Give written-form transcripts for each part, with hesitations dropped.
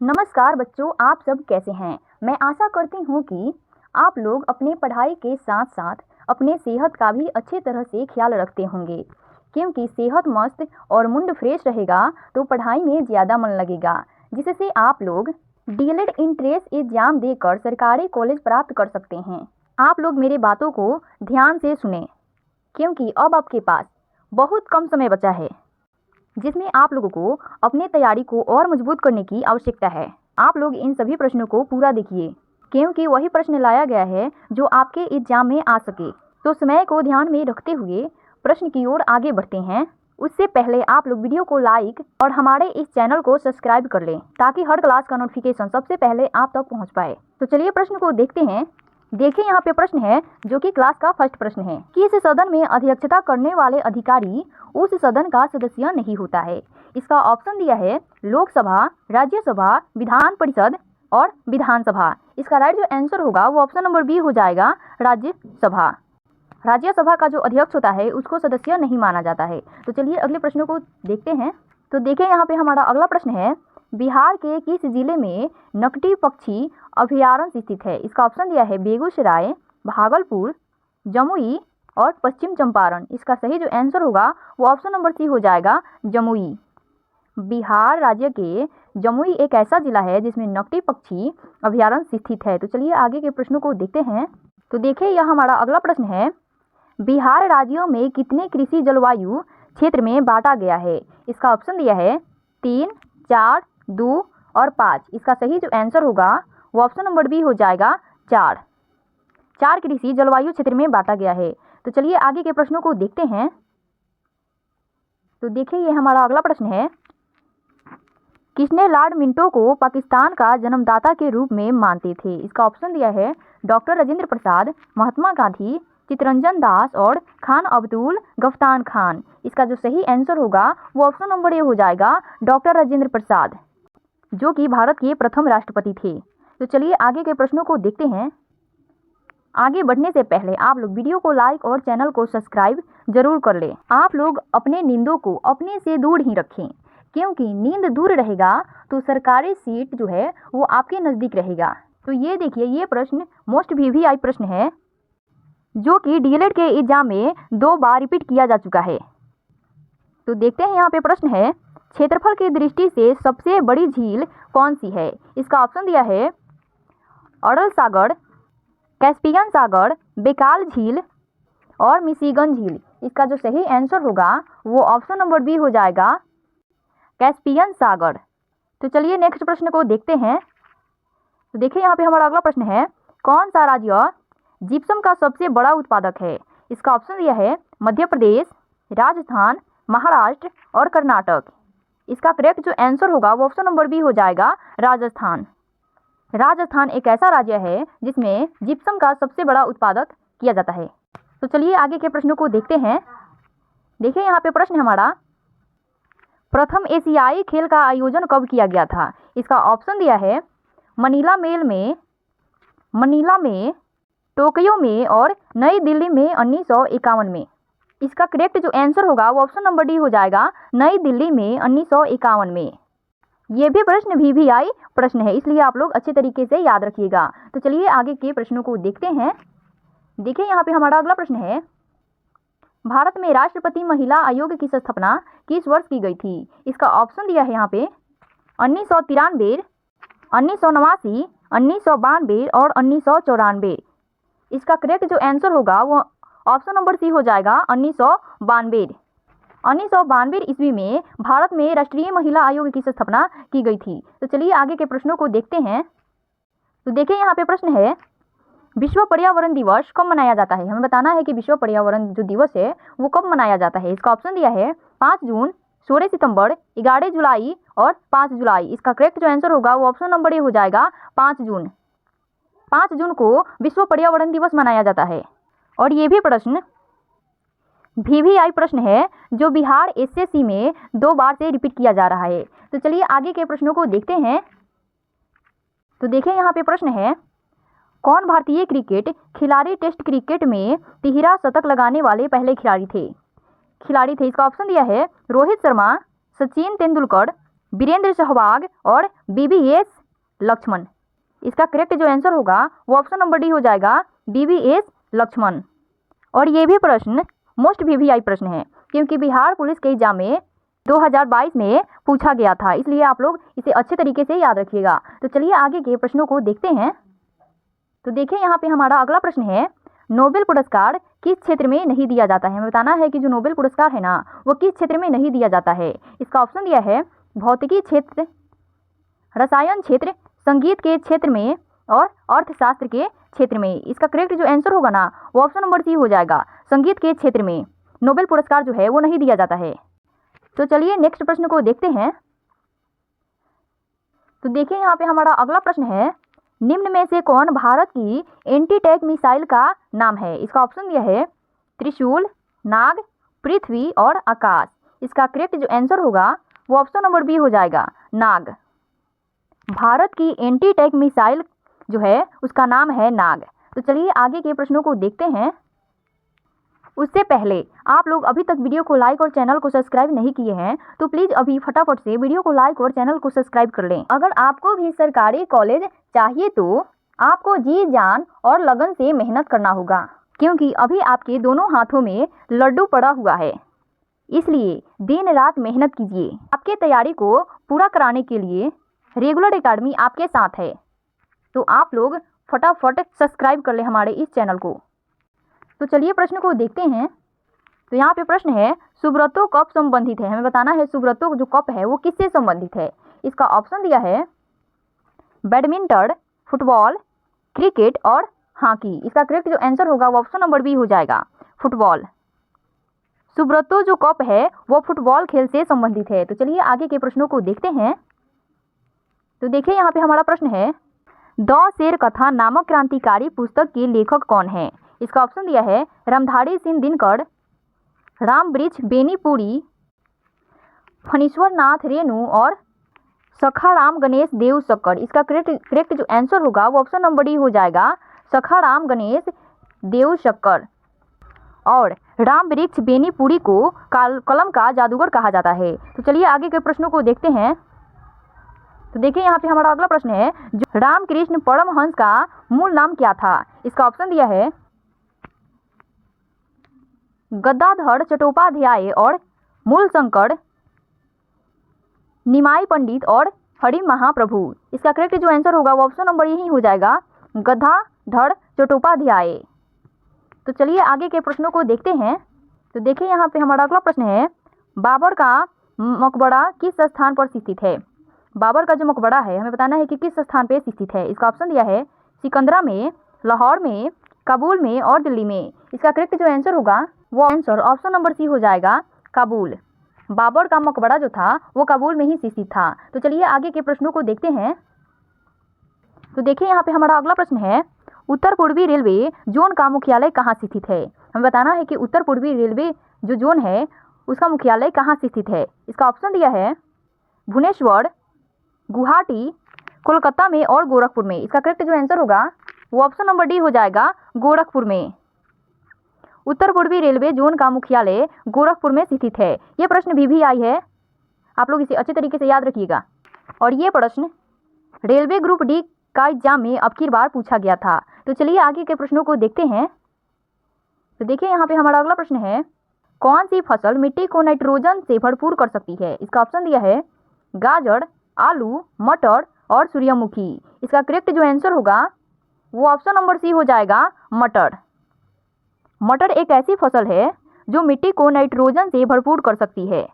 नमस्कार बच्चों, आप सब कैसे हैं। मैं आशा करती हूँ कि आप लोग अपने पढ़ाई के साथ साथ अपने सेहत का भी अच्छे तरह से ख्याल रखते होंगे, क्योंकि सेहत मस्त और मुंड फ्रेश रहेगा तो पढ़ाई में ज़्यादा मन लगेगा, जिससे आप लोग डीएलएड इंट्रेंस एग्जाम देकर सरकारी कॉलेज प्राप्त कर सकते हैं। आप लोग मेरे बातों को ध्यान से सुने, क्योंकि अब आपके पास बहुत कम समय बचा है, जिसमें आप लोगों को अपने तैयारी को और मजबूत करने की आवश्यकता है। आप लोग इन सभी प्रश्नों को पूरा देखिए, क्योंकि वही प्रश्न लाया गया है जो आपके एग्जाम में आ सके। तो समय को ध्यान में रखते हुए प्रश्न की ओर आगे बढ़ते हैं। उससे पहले आप लोग वीडियो को लाइक और हमारे इस चैनल को सब्सक्राइब कर लें, ताकि हर क्लास का नोटिफिकेशन सबसे पहले आप तक पहुँच पाए। तो चलिए प्रश्न को देखते हैं। देखिए यहाँ पे प्रश्न है जो कि क्लास का फर्स्ट प्रश्न है कि इस सदन में अध्यक्षता करने वाले अधिकारी उस सदन का सदस्य नहीं होता है। इसका ऑप्शन दिया है लोकसभा, राज्यसभा, विधान परिषद और विधानसभा। इसका राइट जो आंसर होगा वो ऑप्शन नंबर बी हो जाएगा, राज्यसभा। राज्यसभा का जो अध्यक्ष होता है उसको सदस्य नहीं माना जाता है। तो चलिए अगले प्रश्नों को देखते हैं। तो देखिए यहाँ पे हमारा अगला प्रश्न है, बिहार के किस जिले में नकटी पक्षी अभयारण्य स्थित है। इसका ऑप्शन दिया है बेगूसराय, भागलपुर, जमुई और पश्चिम चंपारण। इसका सही जो आंसर होगा वो ऑप्शन नंबर सी हो जाएगा, जमुई। बिहार राज्य के जमुई एक ऐसा जिला है जिसमें नकटी पक्षी अभयारण्य स्थित है। तो चलिए आगे के प्रश्नों को देखते हैं। तो देखिए यह हमारा अगला प्रश्न है, बिहार राज्यों में कितने कृषि जलवायु क्षेत्र में बांटा गया है। इसका ऑप्शन दिया है 3, 4, 2 और 5। इसका सही जो आंसर होगा वो ऑप्शन नंबर बी हो जाएगा, 4। 4 कृषि जलवायु क्षेत्र में बांटा गया है। तो चलिए आगे के प्रश्नों को देखते हैं। तो देखिए ये हमारा अगला प्रश्न है, किसने लॉर्ड मिंटो को पाकिस्तान का जन्मदाता के रूप में मानते थे। इसका ऑप्शन दिया है डॉक्टर राजेंद्र प्रसाद, महात्मा गांधी, चित्तरंजन दास और खान अब्दुल गफ्तार खान। इसका जो सही आंसर होगा वो ऑप्शन नंबर ए हो जाएगा, डॉक्टर राजेंद्र प्रसाद, जो कि भारत के प्रथम राष्ट्रपति थे। तो चलिए आगे के प्रश्नों को देखते हैं। आगे बढ़ने से पहले आप लोग वीडियो को लाइक और चैनल को सब्सक्राइब जरूर कर लें। आप लोग अपने नींदों को अपने से दूर ही रखें, क्योंकि नींद दूर रहेगा तो सरकारी सीट जो है वो आपके नज़दीक रहेगा। तो ये देखिए ये प्रश्न मोस्ट वीवीआई प्रश्न है, जो कि डीएलएड के एग्जाम में 2 बार रिपीट किया जा चुका है। तो देखते हैं यहाँ पे प्रश्न है, क्षेत्रफल की दृष्टि से सबसे बड़ी झील कौन सी है। इसका ऑप्शन दिया है अरल सागर, कैस्पियन सागर, बेकाल झील और मिशिगन झील। इसका जो सही आंसर होगा वो ऑप्शन नंबर बी हो जाएगा, कैस्पियन सागर। तो चलिए नेक्स्ट प्रश्न को देखते हैं। तो देखिए यहाँ पे हमारा अगला प्रश्न है, कौन सा राज्य जिप्सम का सबसे बड़ा उत्पादक है। इसका ऑप्शन दिया है मध्य प्रदेश, राजस्थान, महाराष्ट्र और कर्नाटक। इसका करेक्ट जो आंसर होगा वो ऑप्शन नंबर बी हो जाएगा, राजस्थान। राजस्थान एक ऐसा राज्य है जिसमें जिप्सम का सबसे बड़ा उत्पादक किया जाता है। तो चलिए आगे के प्रश्नों को देखते हैं। देखिए यहाँ पे प्रश्न हमारा, प्रथम एशियाई खेल का आयोजन कब किया गया था। इसका ऑप्शन दिया है मनीला में, टोक्यो में और नई दिल्ली में 1951 में। इसका करेक्ट जो आंसर होगा वो ऑप्शन नंबर डी हो जाएगा, नई दिल्ली में 1951 में। ये भी प्रश्न वीवीआई प्रश्न है, इसलिए आप लोग अच्छे तरीके से याद रखिएगा। तो चलिए आगे के प्रश्नों को देखते हैं। देखिए यहाँ पे हमारा अगला प्रश्न है, भारत में राष्ट्रपति महिला आयोग की स्थापना किस वर्ष की गई थी। इसका ऑप्शन दिया है यहाँ पे 1993, 1989, 1992 और 1994। इसका करेक्ट जो आंसर होगा वो ऑप्शन नंबर सी हो जाएगा, 1992। 1992 ईस्वी में भारत में राष्ट्रीय महिला आयोग की स्थापना की गई थी। तो चलिए आगे के प्रश्नों को देखते हैं। तो देखिए यहाँ पे प्रश्न है, विश्व पर्यावरण दिवस कब मनाया जाता है। हमें बताना है कि विश्व पर्यावरण जो दिवस है वो कब मनाया जाता है। इसका ऑप्शन दिया है 5 जून, 16 सितंबर, 11 जुलाई और 5 जुलाई। इसका करेक्ट जो आंसर होगा वो ऑप्शन नंबर ए हो जाएगा, 5 जून। 5 जून को विश्व पर्यावरण दिवस मनाया जाता है। और ये भी प्रश्न वीवीआई प्रश्न है, जो बिहार एसएससी में 2 बार से रिपीट किया जा रहा है। तो चलिए आगे के प्रश्नों को देखते हैं। तो देखिए यहाँ पे प्रश्न है, कौन भारतीय क्रिकेट खिलाड़ी टेस्ट क्रिकेट में 13 शतक लगाने वाले पहले खिलाड़ी थे। इसका ऑप्शन दिया है रोहित शर्मा, सचिन तेंदुलकर, वीरेंद्र सहवाग और BVS लक्ष्मण। इसका करेक्ट जो आंसर होगा वो ऑप्शन नंबर डी हो जाएगा, BVS लक्ष्मण। और ये भी प्रश्न मोस्ट VVI प्रश्न है, क्योंकि बिहार पुलिस के एग्जाम में 2022 में पूछा गया था, इसलिए आप लोग इसे अच्छे तरीके से याद रखिएगा। तो चलिए आगे के प्रश्नों को देखते हैं। तो देखिए यहाँ पे हमारा अगला प्रश्न है, नोबेल पुरस्कार किस क्षेत्र में नहीं दिया जाता है। हमें बताना है कि जो नोबेल पुरस्कार है ना वो किस क्षेत्र में नहीं दिया जाता है। इसका ऑप्शन दिया है भौतिकी क्षेत्र, रसायन क्षेत्र, संगीत के क्षेत्र में और अर्थशास्त्र के क्षेत्र में। इसका करेक्ट जो आंसर होगा ना वो ऑप्शन नंबर सी हो जाएगा, संगीत के क्षेत्र में नोबेल पुरस्कार जो है वो नहीं दिया जाता है। तो चलिए नेक्स्ट प्रश्न को देखते हैं। तो देखिए यहाँ पे हमारा अगला प्रश्न है, निम्न में से कौन भारत की एंटी टैंक मिसाइल का नाम है। इसका ऑप्शन दिया है त्रिशूल, नाग, पृथ्वी और आकाश। इसका करेक्ट जो आंसर होगा वो ऑप्शन नंबर बी हो जाएगा, नाग। भारत की एंटी टैंक मिसाइल जो है उसका नाम है नाग। तो चलिए आगे के प्रश्नों को देखते हैं। उससे पहले आप लोग अभी तक वीडियो को लाइक और चैनल को सब्सक्राइब नहीं किए हैं तो प्लीज़ अभी फटाफट से वीडियो को लाइक और चैनल को सब्सक्राइब कर लें। अगर आपको भी सरकारी कॉलेज चाहिए तो आपको जी जान और लगन से मेहनत करना होगा, क्योंकि अभी आपके दोनों हाथों में लड्डू पड़ा हुआ है, इसलिए दिन रात मेहनत कीजिए। आपके तैयारी को पूरा कराने के लिए रेगुलर एकेडमी आपके साथ है, तो आप लोग फटाफट सब्सक्राइब कर लें हमारे इस चैनल को। तो चलिए प्रश्न को देखते हैं। तो यहाँ पे प्रश्न है, सुब्रतो कप संबंधित है। हमें बताना है सुब्रतो जो कप है वो किससे संबंधित है। इसका ऑप्शन दिया है बैडमिंटन, फुटबॉल, क्रिकेट और हॉकी। इसका करेक्ट जो आंसर होगा वो ऑप्शन नंबर बी हो जाएगा, फुटबॉल। सुब्रतो जो कप है वो फुटबॉल खेल से संबंधित है। तो चलिए आगे के प्रश्नों को देखते हैं। तो देखिए यहाँ पे हमारा प्रश्न है, द शेर कथा नामक क्रांतिकारी पुस्तक के लेखक कौन है। इसका ऑप्शन दिया है रामधारी सिंह दिनकर, रामवृक्ष बेनीपुरी, फणीश्वर नाथ रेणु और सखाराम गणेश देव शक्कर। इसका करेक्ट जो आंसर होगा वो ऑप्शन नंबर डी हो जाएगा, सखाराम गणेश देव शक्कर। और रामवृक्ष बेनीपुरी को कलम का जादूगर कहा जाता है। तो चलिए आगे के प्रश्नों को देखते हैं। तो देखिए यहाँ पे हमारा अगला प्रश्न है, जो रामकृष्ण परमहंस का मूल नाम क्या था। इसका ऑप्शन दिया है गदाधर चट्टोपाध्याय और मूलशंकर, निमाई पंडित और हरि महाप्रभु। इसका करेक्ट जो आंसर होगा वो ऑप्शन नंबर यही हो जाएगा, गदाधर चट्टोपाध्याय। तो चलिए आगे के प्रश्नों को देखते हैं। तो देखिए यहाँ पे हमारा अगला प्रश्न है, बाबर का मकबरा किस स्थान पर स्थित है। बाबर का जो मकबरा है हमें बताना है कि किस स्थान पर स्थित है। इसका ऑप्शन दिया है सिकंदरा में, लाहौर में, काबुल में और दिल्ली में। इसका करेक्ट जो आंसर होगा वो आंसर ऑप्शन नंबर सी हो जाएगा, काबुल। बाबर का मकबरा जो था वो काबुल में ही स्थित था। तो चलिए आगे के प्रश्नों को देखते हैं। तो देखिए यहाँ पे हमारा अगला प्रश्न है, उत्तर पूर्वी रेलवे जोन का मुख्यालय कहाँ स्थित है। हमें बताना है कि उत्तर पूर्वी रेलवे जो जोन है उसका मुख्यालय कहाँ स्थित है। इसका ऑप्शन दिया है भुवनेश्वर, गुवाहाटी, कोलकाता में और गोरखपुर में। इसका करेक्ट जो आंसर होगा वो ऑप्शन नंबर डी हो जाएगा, गोरखपुर में। उत्तर पूर्वी रेलवे जोन का मुख्यालय गोरखपुर में स्थित है। ये प्रश्न VVI है, आप लोग इसे अच्छे तरीके से याद रखिएगा। और ये प्रश्न रेलवे ग्रुप डी का एग्जाम में अब की बार पूछा गया था। तो चलिए आगे के प्रश्नों को देखते हैं। तो देखिए यहाँ पे हमारा अगला प्रश्न है, कौन सी फसल मिट्टी को नाइट्रोजन से भरपूर कर सकती है। इसका ऑप्शन दिया है गाजर, आलू, मटर और सूर्यमुखी। इसका करेक्ट जो आंसर होगा वो ऑप्शन नंबर सी हो जाएगा, मटर। मटर एक ऐसी फसल है जो मिट्टी को नाइट्रोजन से भरपूर कर सकती है।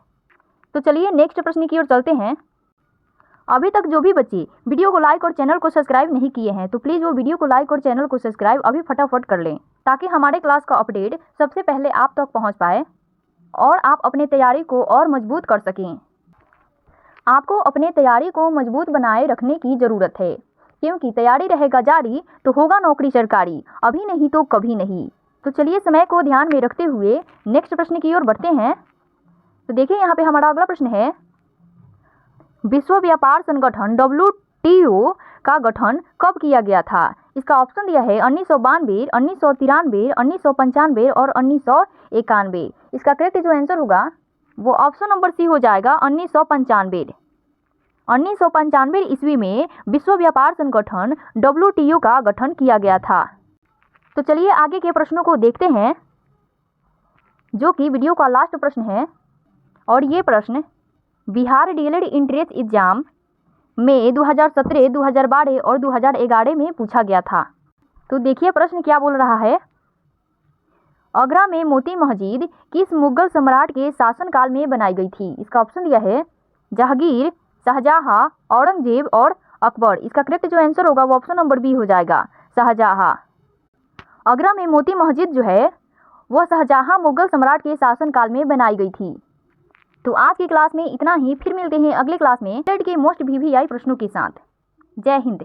तो चलिए नेक्स्ट प्रश्न की ओर चलते हैं। अभी तक जो भी बच्चे वीडियो को लाइक और चैनल को सब्सक्राइब नहीं किए हैं तो प्लीज़ वो वीडियो को लाइक और चैनल को सब्सक्राइब अभी फटाफट कर लें, ताकि हमारे क्लास का अपडेट सबसे पहले आप तक पहुंच पाए और आप अपने तैयारी को और मजबूत कर सकें। आपको अपने तैयारी को मजबूत बनाए रखने की ज़रूरत है, क्योंकि तैयारी रहेगा जारी तो होगा नौकरी सरकारी, अभी नहीं तो कभी नहीं। तो चलिए समय को ध्यान में रखते हुए नेक्स्ट प्रश्न की ओर बढ़ते हैं। तो देखिए यहाँ पे हमारा अगला प्रश्न है, विश्व व्यापार संगठन WTO का गठन कब किया गया था। इसका ऑप्शन दिया है 1992, 1993, 1995 और 1991। इसका करेक्ट जो आंसर होगा वो ऑप्शन नंबर सी हो जाएगा, 1995। 1995 ईस्वी में विश्व व्यापार संगठन WTO का गठन किया गया था। तो चलिए आगे के प्रश्नों को देखते हैं, जो कि वीडियो का लास्ट प्रश्न है। और ये प्रश्न बिहार डीएलएड एंट्रेंस एग्जाम में 2017, 2012 और 2011 में पूछा गया था। तो देखिए प्रश्न क्या बोल रहा है। आगरा में मोती मस्जिद किस मुगल सम्राट के शासनकाल में बनाई गई थी? इसका ऑप्शन दिया है जहांगीर, शाहजहां, औरंगजेब और अकबर। इसका करेक्ट जो आंसर होगा वो ऑप्शन नंबर बी हो जाएगा, शाहजहां। आगरा में मोती मस्जिद जो है वह शाहजहां मुगल सम्राट के शासनकाल में बनाई गई थी। तो आज की क्लास में इतना ही। फिर मिलते हैं अगले क्लास में के मोस्ट VVI प्रश्नों के साथ। जय हिंद।